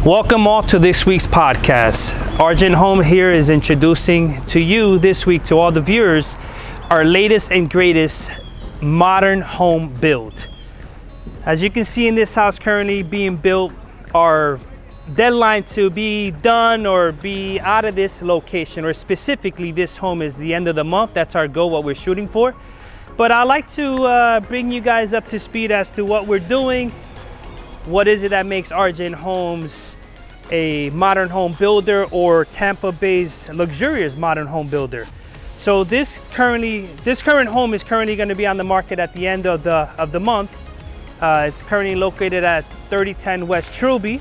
Welcome all to this week's podcast. Argent Home here is introducing to you this week, to all the viewers, our latest and greatest modern home build. As you can see in this house currently being built, our deadline to be done or be out of this location, or specifically this home, is the end of the month. That's our goal, what we're shooting for. But I'd like to bring you guys up to speed as to what we're doing. What is it that makes Argent Homes a modern home builder, or Tampa Bay's luxurious modern home builder? So this current home is currently going to be on the market at the end of the month. It's currently located at 3010 West Trilby.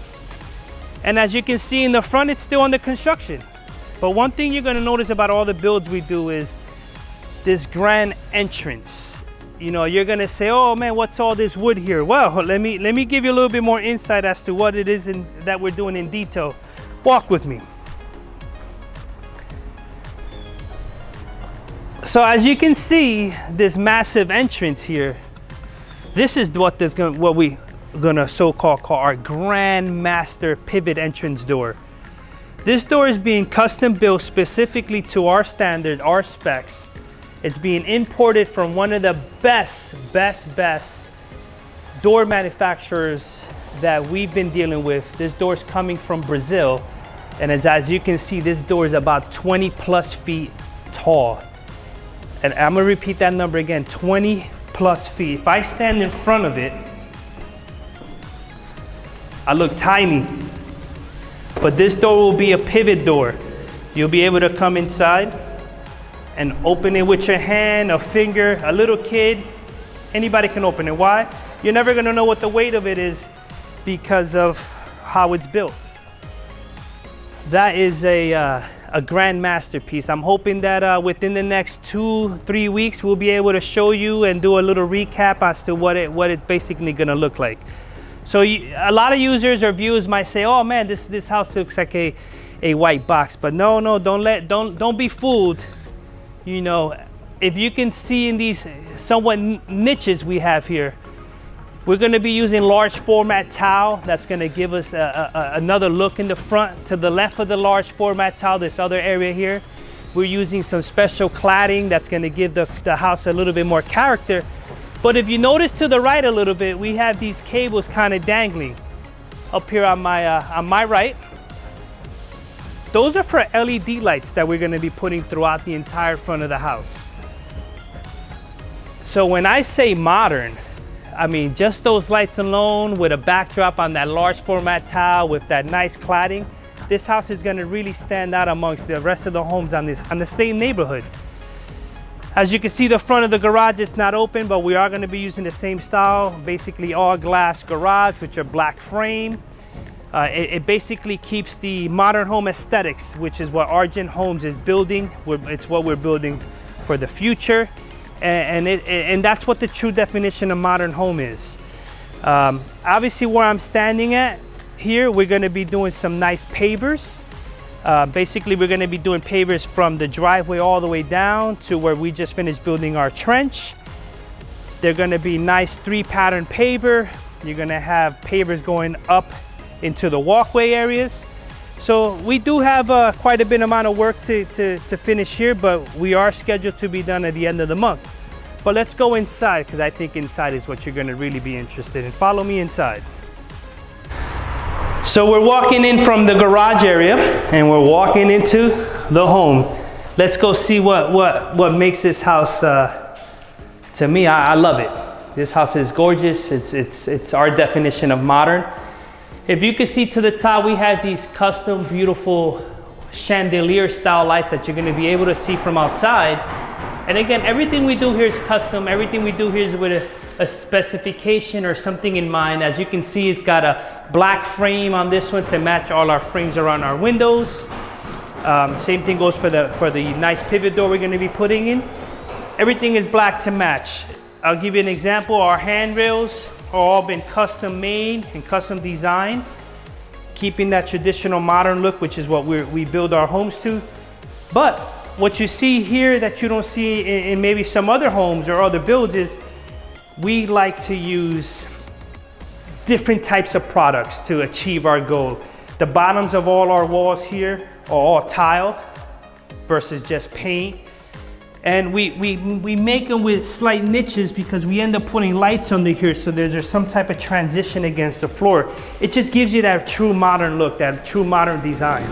And as you can see in the front, it's still under construction. But one thing you're going to notice about all the builds we do is this grand entrance. You know, you're gonna say, oh man, what's all this wood here? Well, let me give you a little bit more insight as to what it is that we're doing in detail. Walk with me. So as you can see, this massive entrance here, this is what we gonna so-called call our grand master pivot entrance door. This door is being custom built specifically to our standard, our specs. It's being imported from one of the best door manufacturers that we've been dealing with. This door is coming from Brazil. And as you can see, this door is about 20 plus feet tall. And I'm gonna repeat that number again, 20 plus feet. If I stand in front of it, I look tiny. But this door will be a pivot door. You'll be able to come inside and open it with your hand, a finger, a little kid. Anybody can open it. Why? You're never gonna know what the weight of it is because of how it's built. That is a grand masterpiece. I'm hoping that within the next 2-3 weeks, we'll be able to show you and do a little recap as to what it's basically gonna look like. So a lot of users or viewers might say, oh man, this house looks like a white box. But no, don't be fooled. You know, if you can see in these somewhat niches we have here, we're going to be using large format tile. That's going to give us another look in the front. To the left of the large format tile, this other area here, we're using some special cladding that's going to give the house a little bit more character. But if you notice to the right a little bit, we have these cables kind of dangling up here on my right. Those are for LED lights that we're going to be putting throughout the entire front of the house. So when I say modern, I mean just those lights alone with a backdrop on that large format tile with that nice cladding, this house is going to really stand out amongst the rest of the homes on the same neighborhood. As you can see, the front of the garage is not open, but we are going to be using the same style, basically all glass garage with your black frame. It basically keeps the modern home aesthetics, which is what Argent Homes is building. It's what we're building for the future. And that's what the true definition of modern home is. Obviously, where I'm standing at here, we're going to be doing some nice pavers. Basically, we're going to be doing pavers from the driveway all the way down to where we just finished building our trench. They're going to be nice 3-pattern paver. You're going to have pavers going up into the walkway areas. So we do have quite a bit amount of work to finish here, but we are scheduled to be done at the end of the month. But let's go inside, because I think inside is what you're going to really be interested in. Follow me inside. So we're walking in from the garage area and we're walking into the home. Let's go see what makes this house, to me, I love it. This house is gorgeous. It's our definition of modern. If you can see to the top, we have these custom, beautiful chandelier style lights that you're going to be able to see from outside. And again, everything we do here is custom. Everything we do here is with a specification or something in mind. As you can see, it's got a black frame on this one to match all our frames around our windows. Same thing goes for the nice pivot door we're going to be putting in. Everything is black to match. I'll give you an example. Our handrails are all been custom made and custom designed, keeping that traditional modern look, which is what we build our homes to. But what you see here that you don't see in maybe some other homes or other builds is we like to use different types of products to achieve our goal. The bottoms of all our walls here are all tile versus just paint. And we make them with slight niches because we end up putting lights under here, so there's some type of transition against the floor. It just gives you that true modern look, that true modern design.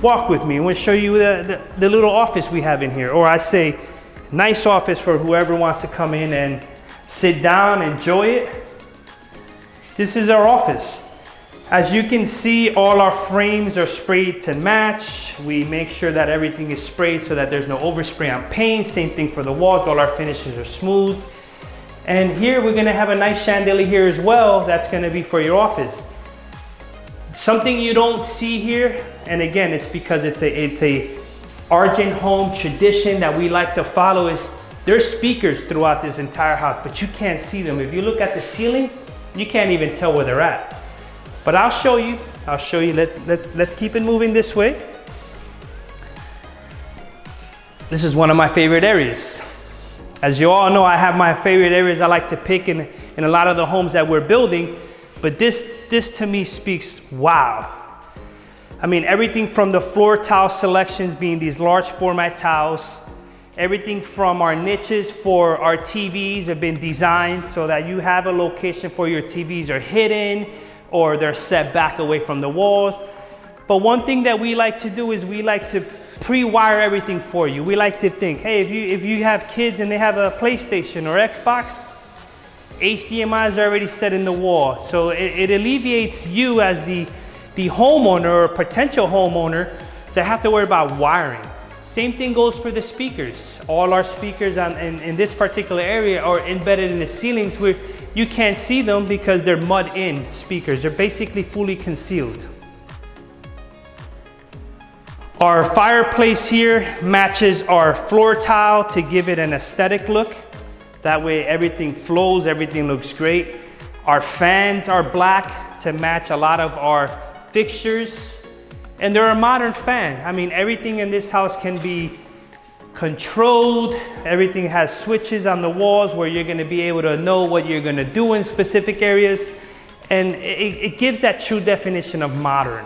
Walk with me. I'm going to show you the little office we have in here, or I say nice office for whoever wants to come in and sit down, enjoy it. This is our office. As you can see, all our frames are sprayed to match. We make sure that everything is sprayed so that there's no overspray on paint. Same thing for the walls. All our finishes are smooth. And here we're gonna have a nice chandelier here as well. That's gonna be for your office. Something you don't see here, and again, it's because it's a Argent home tradition that we like to follow, is there's speakers throughout this entire house, but you can't see them. If you look at the ceiling, you can't even tell where they're at. But I'll show you. Let's keep it moving this way. This is one of my favorite areas. As you all know, I have my favorite areas I like to pick in a lot of the homes that we're building, but this to me speaks wow. I mean, everything from the floor tile selections being these large format tiles, everything from our niches for our TVs have been designed so that you have a location for your TVs are hidden or they're set back away from the walls. But one thing that we like to do is we like to pre-wire everything for you. We like to think, hey, if you have kids and they have a PlayStation or Xbox, HDMI is already set in the wall. So it alleviates you as the homeowner or potential homeowner to have to worry about wiring. Same thing goes for the speakers. All our speakers in this particular area are embedded in the ceilings where you can't see them because they're mud-in speakers. They're basically fully concealed. Our fireplace here matches our floor tile to give it an aesthetic look. That way everything flows, everything looks great. Our fans are black to match a lot of our fixtures. And they're a modern fan. I mean, everything in this house can be controlled. Everything has switches on the walls where you're gonna be able to know what you're gonna do in specific areas. And it gives that true definition of modern.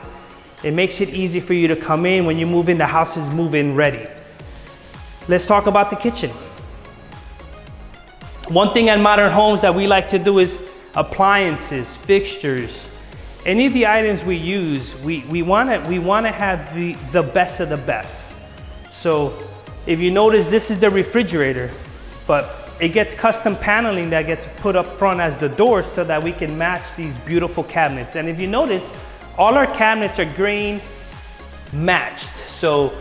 It makes it easy for you to come in. When you move in, the house is move-in ready. Let's talk about the kitchen. One thing at modern homes that we like to do is appliances, fixtures, any of the items we use, we wanna have the best of the best. So if you notice, this is the refrigerator, but it gets custom paneling that gets put up front as the door so that we can match these beautiful cabinets. And if you notice, all our cabinets are grain matched. So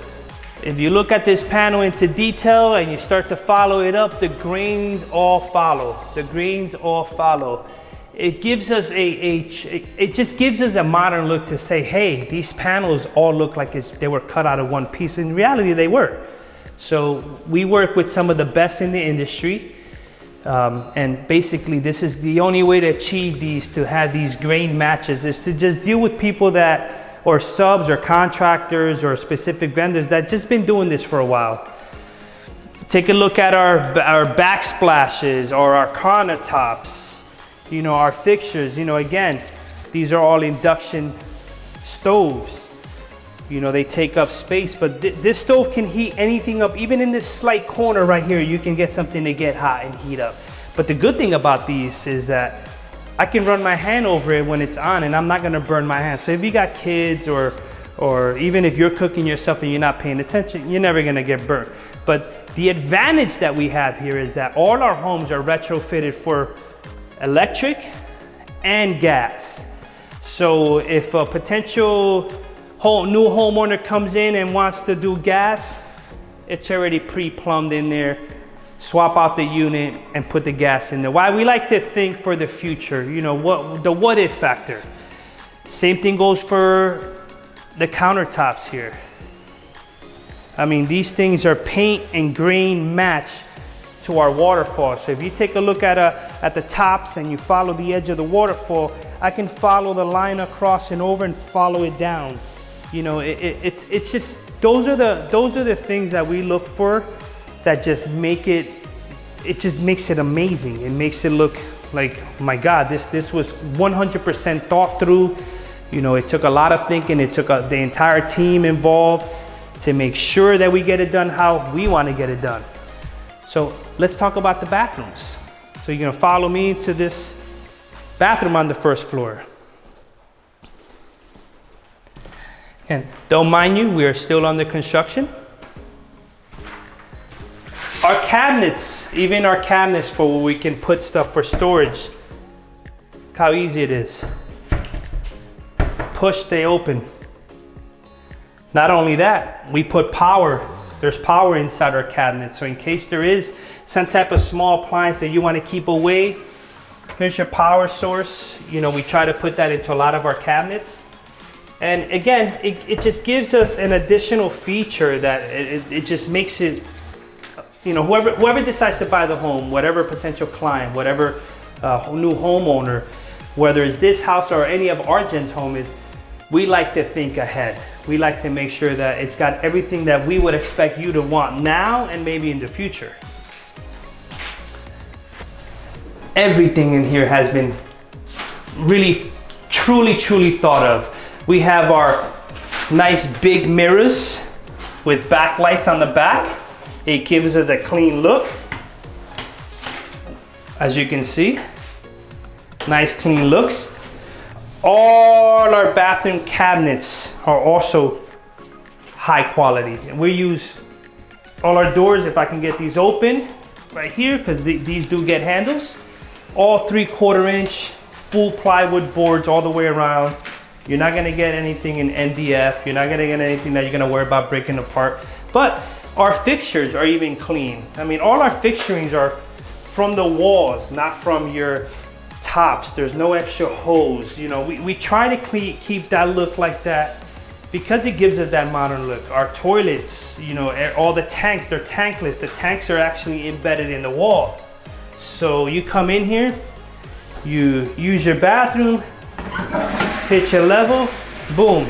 if you look at this panel into detail and you start to follow it up, the grains all follow. The grains all follow. It gives us it just gives us a modern look to say, hey, these panels all look like they were cut out of one piece. In reality, they were. So we work with some of the best in the industry. And basically, this is the only way to achieve these, to have these grain matches, is to just deal with people that, or subs or contractors or specific vendors that just been doing this for a while. Take a look at our backsplashes or our countertops. You know, our fixtures, you know, again, these are all induction stoves. You know, they take up space, but this stove can heat anything up. Even in this slight corner right here, you can get something to get hot and heat up. But the good thing about these is that I can run my hand over it when it's on and I'm not gonna burn my hand. So if you got kids or even if you're cooking yourself and you're not paying attention, you're never gonna get burnt. But the advantage that we have here is that all our homes are retrofitted for electric and gas. So if a potential new homeowner comes in and wants to do gas, it's already pre-plumbed in there. Swap out the unit and put the gas in there. Why? We like to think for the future, you know, the what if factor. Same thing goes for the countertops here. I mean, these things are paint and grain match to our waterfall. So if you take a look at the tops and you follow the edge of the waterfall, I can follow the line across and over and follow it down. You know, it's just, those are the things that we look for that just make it just makes it amazing. It makes it look like, my God, this was 100% thought through. You know, it took a lot of thinking. It took the entire team involved to make sure that we get it done how we want to get it done. So let's talk about the bathrooms. So you're gonna follow me to this bathroom on the first floor. And don't mind you, we are still under construction. Our cabinets, even our cabinets for where we can put stuff for storage, look how easy it is. Push, they open. Not only that, we put power. There's power inside our cabinet. So in case there is some type of small appliance that you want to keep away, here's your power source. You know, we try to put that into a lot of our cabinets. And again, it just gives us an additional feature that it just makes it, you know, whoever decides to buy the home, whatever potential client, whatever new homeowner, whether it's this house or any of Arjen's home is, we like to think ahead. We like to make sure that it's got everything that we would expect you to want now and maybe in the future. Everything in here has been really, truly thought of. We have our nice big mirrors with backlights on the back. It gives us a clean look. As you can see, nice clean looks. All our bathroom cabinets are also high quality. And we use all our doors, if I can get these open right here, because these do get handles. All 3/4 inch full plywood boards all the way around. You're not gonna get anything in MDF. You're not gonna get anything that you're gonna worry about breaking apart. But our fixtures are even clean. I mean, all our fixturings are from the walls, not from your tops. There's no extra hose. You know, we try to keep that look like that because it gives us that modern look. Our toilets, you know, all the tanks, they're tankless. The tanks are actually embedded in the wall. So you come in here, you use your bathroom, hit your level, boom.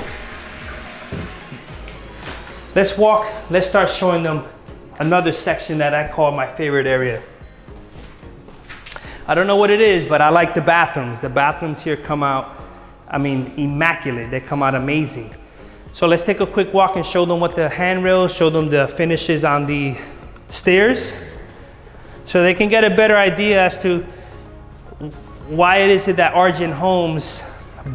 Let's start showing them another section that I call my favorite area. I don't know what it is, but I like the bathrooms. The bathrooms here come out, I mean, immaculate. They come out amazing. So let's take a quick walk and show them what the handrails, show them the finishes on the stairs, so they can get a better idea as to why it is that Arjen Homes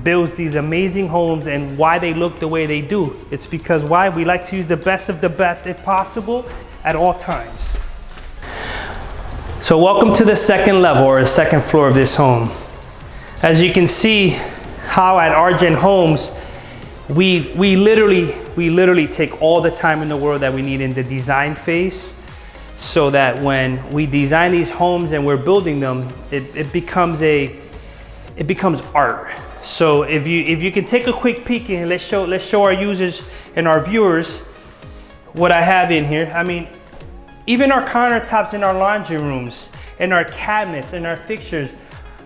builds these amazing homes and why they look the way they do. It's because why? We like to use the best of the best if possible at all times. So welcome to the second level or the second floor of this home. As you can see how at Arjen Homes, we literally take all the time in the world that we need in the design phase, so that when we design these homes and we're building them, it becomes art. So if you can take a quick peek and let's show our users and our viewers what I have in here. I mean, even our countertops in our laundry rooms and our cabinets and our fixtures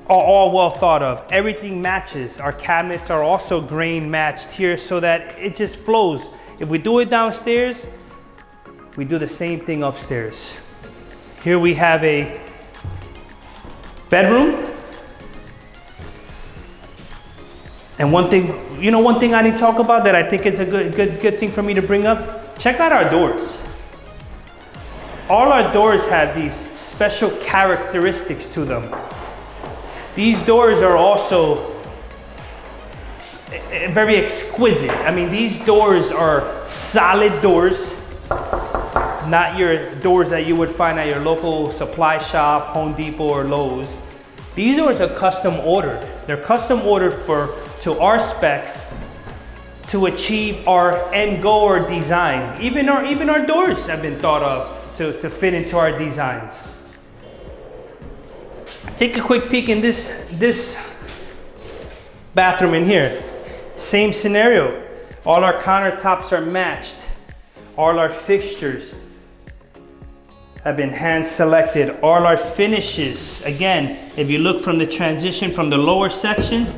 are all well thought of. Everything matches. Our cabinets are also grain matched here so that it just flows. If we do it downstairs, we do the same thing upstairs. Here we have a bedroom. And one thing I didn't talk about that I think is a good thing for me to bring up, check out our doors. All our doors have these special characteristics to them. These doors are also very exquisite. I mean, these doors are solid doors, not your doors that you would find at your local supply shop, Home Depot or Lowe's. These doors are custom ordered. They're custom ordered to our specs to achieve our end goal or design. Even our doors have been thought of to fit into our designs. Take a quick peek in this bathroom in here. Same scenario. All our countertops are matched. All our fixtures have been hand selected. All our finishes, again, if you look from the transition from the lower section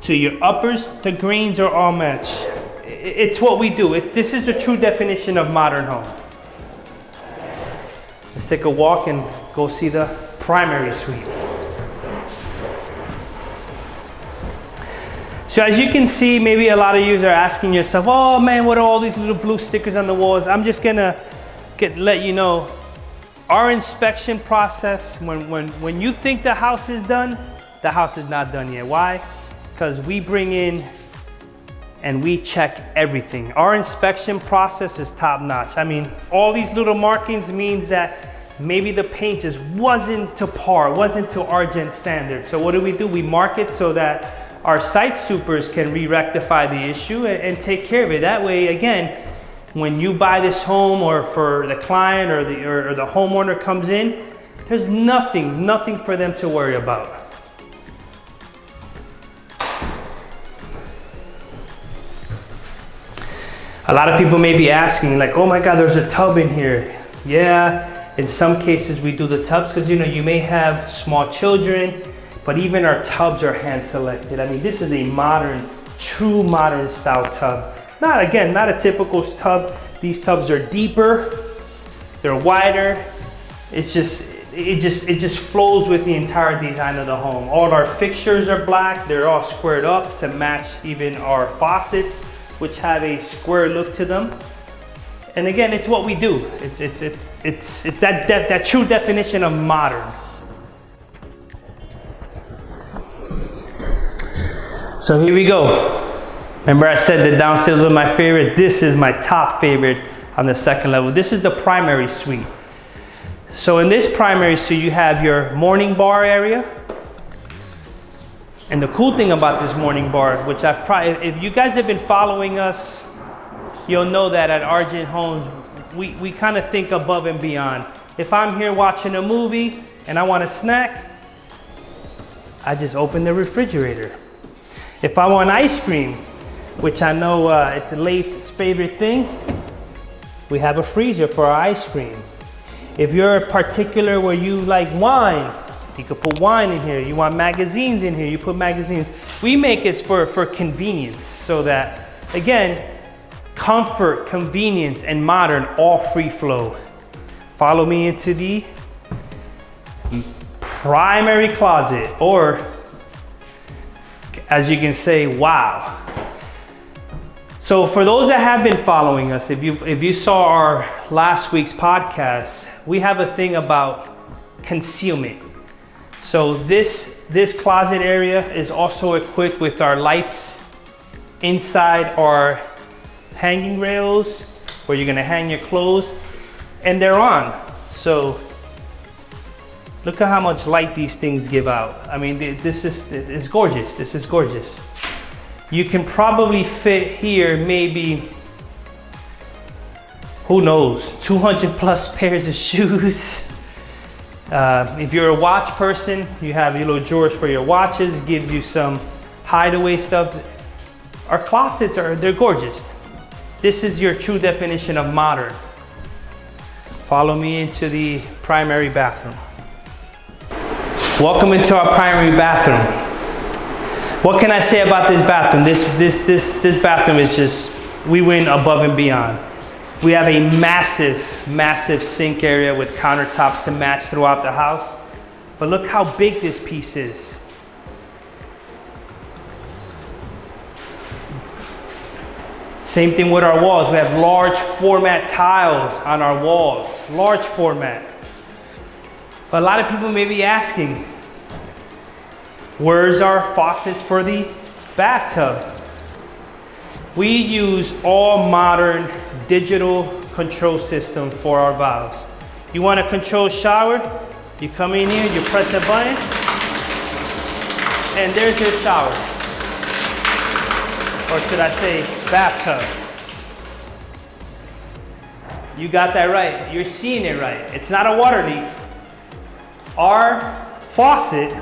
to your uppers, the grains are all matched. It's what we do. This is the true definition of modern home. Let's take a walk and go see the primary suite. So as you can see, maybe a lot of you are asking yourself, oh man, what are all these little blue stickers on the walls? I'm just gonna let you know, our inspection process, when you think the house is done, the house is not done yet. Why? Because we bring in and we check everything. Our inspection process is top notch. I mean, all these little markings means that maybe the paint just wasn't to par, wasn't to Argent standard. So what do? We mark it so that our site supers can re-rectify the issue and take care of it. That way, again, when you buy this home, or for the client or the homeowner comes in, there's nothing for them to worry about. A lot of people may be asking, like, oh my God, there's a tub in here. Yeah, in some cases we do the tubs because, you know, you may have small children, but even our tubs are hand selected. I mean, this is a modern, true modern style tub. Not a typical tub. These tubs are deeper, they're wider. It just flows with the entire design of the home. All our fixtures are black. They're all squared up to match even our faucets, which have a square look to them. And again, it's what we do. It's that true definition of modern. So here we go. Remember I said the downstairs was my favorite. This is my top favorite on the second level. This is the primary suite. So in this primary suite, you have your morning bar area. And the cool thing about this morning bar, which if you guys have been following us, you'll know that at Argent Homes, we kind of think above and beyond. If I'm here watching a movie and I want a snack, I just open the refrigerator. If I want ice cream, which I know it's a Leif's favorite thing, we have a freezer for our ice cream. If you're particular where you like wine, you could put wine in here. You want magazines in here, you put magazines. We make it for convenience, so that, again, comfort, convenience, and modern, all free flow. Follow me into the primary closet, or as you can say, wow. So for those that have been following us, if you saw our last week's podcast, we have a thing about concealment. So this closet area is also equipped with our lights inside our hanging rails, where you're gonna hang your clothes, and they're on. So look at how much light these things give out. I mean, this is gorgeous. This is gorgeous. You can probably fit here maybe, who knows, 200 plus pairs of shoes. If you're a watch person, you have your little drawers for your watches, gives you some hideaway stuff. Our closets they're gorgeous. This is your true definition of modern. Follow me into the primary bathroom. Welcome into our primary bathroom. What can I say about this bathroom? This bathroom is just, we went above and beyond. We have a massive sink area with countertops to match throughout the house. But look how big this piece is. Same thing with our walls. We have large format tiles on our walls, large format. But a lot of people may be asking, where's our faucets for the bathtub? We use all modern digital control system for our valves. You want to control shower? You come in here, you press a button, and there's your shower. Or should I say bathtub? You got that right. You're seeing it right. It's not a water leak. Our faucet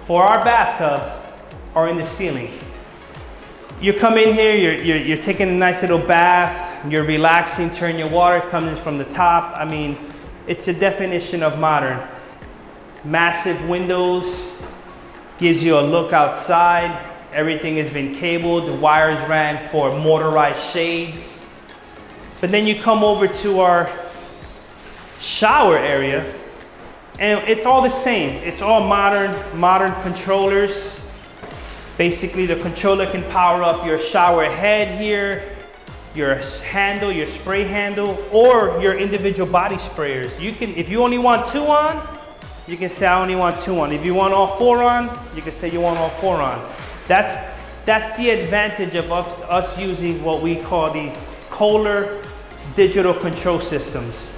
for our bathtubs are in the ceiling. You come in here, you're taking a nice little bath, you're relaxing, turn your water, comes from the top. I mean, it's a definition of modern. Massive windows, gives you a look outside. Everything has been cabled, the wires ran for motorized shades. But then you come over to our shower area, and it's all the same. It's all modern controllers. Basically, the controller can power up your shower head here, your handle, your spray handle, or your individual body sprayers. You can, if you only want 2 on, you can say I only want 2 on. If you want all 4 on, you can say you want all 4 on. That's the advantage of us using what we call these Kohler digital control systems.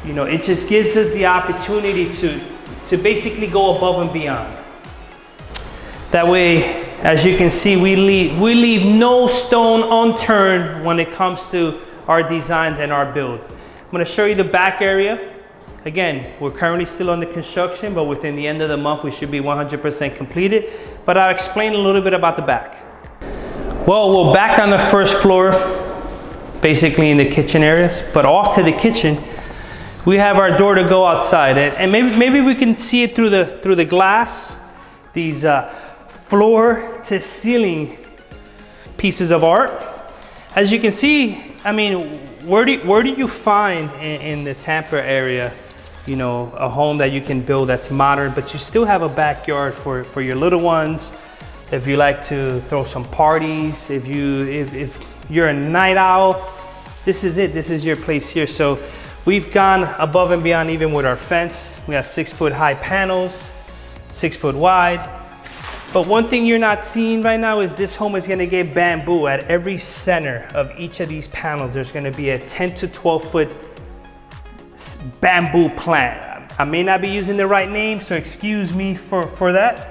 You know, it just gives us the opportunity to basically go above and beyond. That way, as you can see, we leave no stone unturned when it comes to our designs and our build. I'm gonna show you the back area. Again, we're currently still under construction, but within the end of the month, we should be 100% completed. But I'll explain a little bit about the back. Well, we're back on the first floor, basically in the kitchen areas, but off to the kitchen, we have our door to go outside. And maybe we can see it through the glass, these floor to ceiling pieces of art. As you can see, I mean, where do you find in the Tampa area, you know, a home that you can build that's modern, but you still have a backyard for your little ones? If you like to throw some parties, if you're a night owl, this is it. This is your place here. So we've gone above and beyond even with our fence. We have 6-foot high panels, 6 foot wide. But one thing you're not seeing right now is this home is gonna get bamboo at every center of each of these panels. There's gonna be a 10 to 12 foot bamboo plant. I may not be using the right name, so excuse me for that.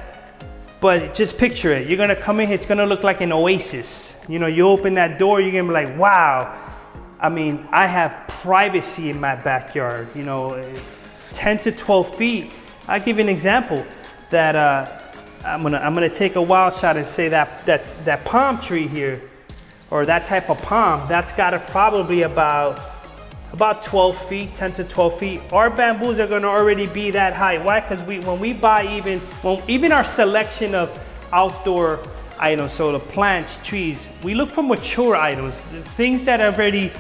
But just picture it. You're gonna come in here, it's gonna look like an oasis. You know, you open that door, you're gonna be like, wow. I mean, I have privacy in my backyard. You know, 10 to 12 feet. I'll give you an example that I'm gonna take a wild shot and say that palm tree here, or that type of palm, that's got probably about 12 feet, 10 to 12 feet. Our bamboos are gonna already be that high. Why? Because when we buy even our selection of outdoor items, so the plants, trees, we look for mature items, things that have already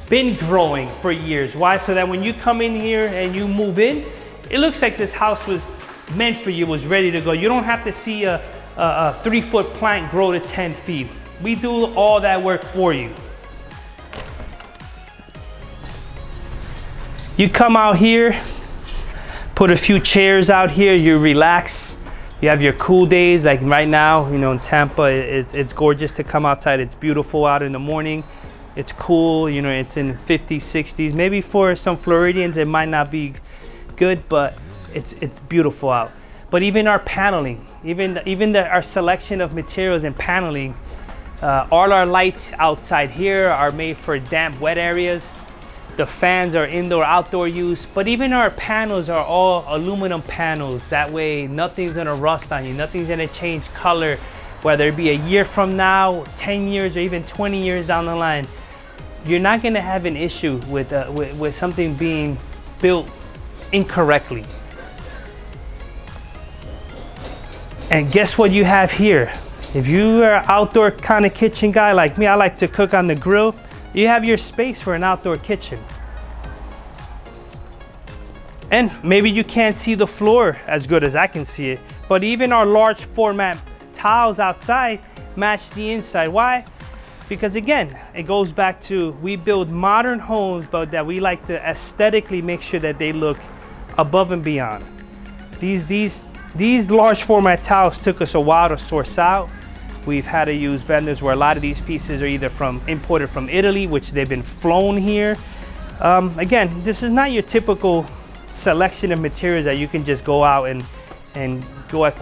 been growing for years. Why? So that when you come in here and you move in, it looks like this house was meant for you, was ready to go. You don't have to see a 3-foot plant grow to 10 feet. We do all that work for you. You come out here, put a few chairs out here, you relax. You have your cool days, like right now, you know, in Tampa, it's gorgeous to come outside. It's beautiful out in the morning. It's cool, you know, it's in 50s, 60s. Maybe for some Floridians, it might not be good, but it's beautiful out. But even our paneling, our selection of materials and paneling, all our lights outside here are made for damp, wet areas. The fans are indoor, outdoor use, but even our panels are all aluminum panels. That way, nothing's gonna rust on you, nothing's gonna change color, whether it be a year from now, 10 years, or even 20 years down the line. You're not gonna have an issue with something being built incorrectly. And guess what you have here? If you are an outdoor kind of kitchen guy like me, I like to cook on the grill, you have your space for an outdoor kitchen. And maybe you can't see the floor as good as I can see it, but even our large format tiles outside match the inside. Why? Because again, it goes back to, we build modern homes, but that we like to aesthetically make sure that they look above and beyond. These large format tiles took us a while to source out. We've had to use vendors where a lot of these pieces are either imported from Italy, which they've been flown here. Again, this is not your typical selection of materials that you can just go out and go at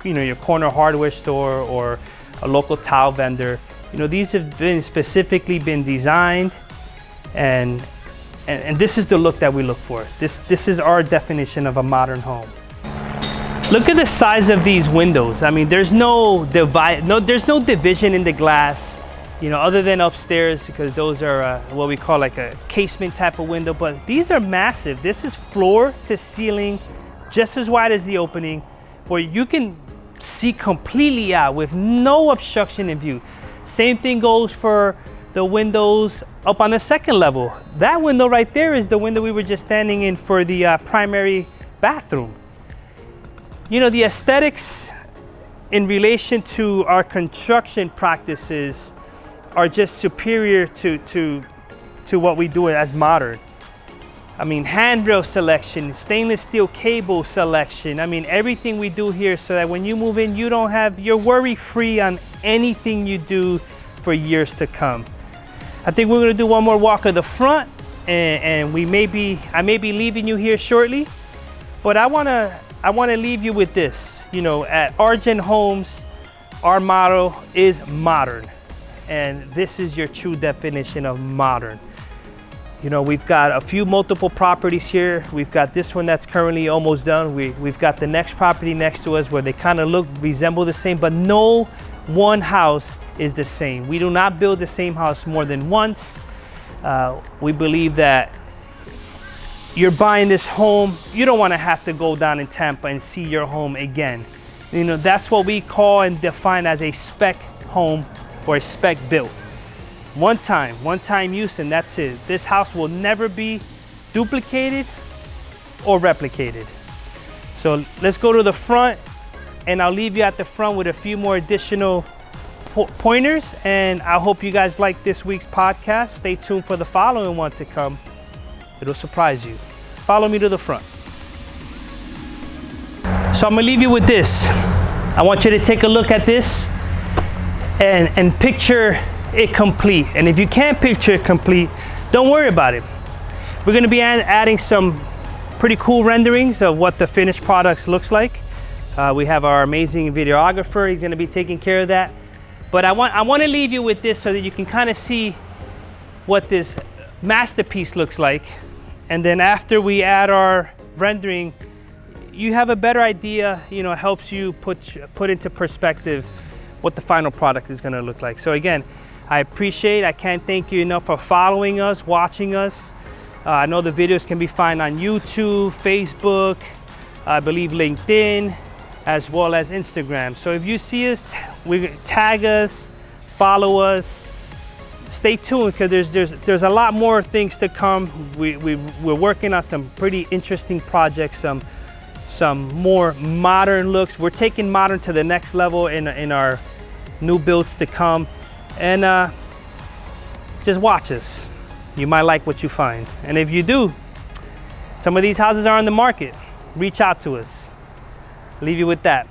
your corner hardware store or a local tile vendor. You know, these have been specifically been designed, and this is the look that we look for. This is our definition of a modern home. Look at the size of these windows. I mean, there's no division in the glass, you know, other than upstairs, because those are what we call like a casement type of window, but these are massive. This is floor to ceiling, just as wide as the opening, where you can see completely out with no obstruction in view. Same thing goes for the windows up on the second level. That window right there is the window we were just standing in for the primary bathroom. You know, the aesthetics in relation to our construction practices, are just superior to what we do as modern. I mean, handrail selection, stainless steel cable selection. I mean, everything we do here so that when you move in, you're worry free on anything you do for years to come. I think we're gonna do one more walk of the front, and I may be leaving you here shortly, but I wanna leave you with this. You know, at Argent Homes, our motto is modern, and this is your true definition of modern. You know, we've got a few multiple properties here. We've got this one that's currently almost done. We've got the next property next to us where they kind of resemble the same, but no one house is the same. We do not build the same house more than once. We believe that you're buying this home, you don't want to have to go down in Tampa and see your home again. You know, that's what we call and define as a spec home or a spec built. One time use, and that's it. This house will never be duplicated or replicated. So let's go to the front, and I'll leave you at the front with a few more additional pointers, and I hope you guys like this week's podcast. Stay tuned for the following one to come. It'll surprise you. Follow me to the front. So I'm gonna leave you with this. I want you to take a look at this and picture it complete. And if you can't picture it complete, don't worry about it. We're gonna be adding some pretty cool renderings of what the finished product looks like. We have our amazing videographer. He's gonna be taking care of that. But I want to leave you with this so that you can kind of see what this masterpiece looks like. And then after we add our rendering, you have a better idea, you know, helps you put into perspective what the final product is gonna look like. So again, I can't thank you enough for following us, watching us. I know the videos can be found on YouTube, Facebook, I believe LinkedIn, as well as Instagram. So if you see us, tag us, follow us, stay tuned, because there's a lot more things to come. We're working on some pretty interesting projects, some more modern looks. We're taking modern to the next level in our new builds to come. And just watch us. You might like what you find. And if you do, some of these houses are on the market. Reach out to us. Leave you with that.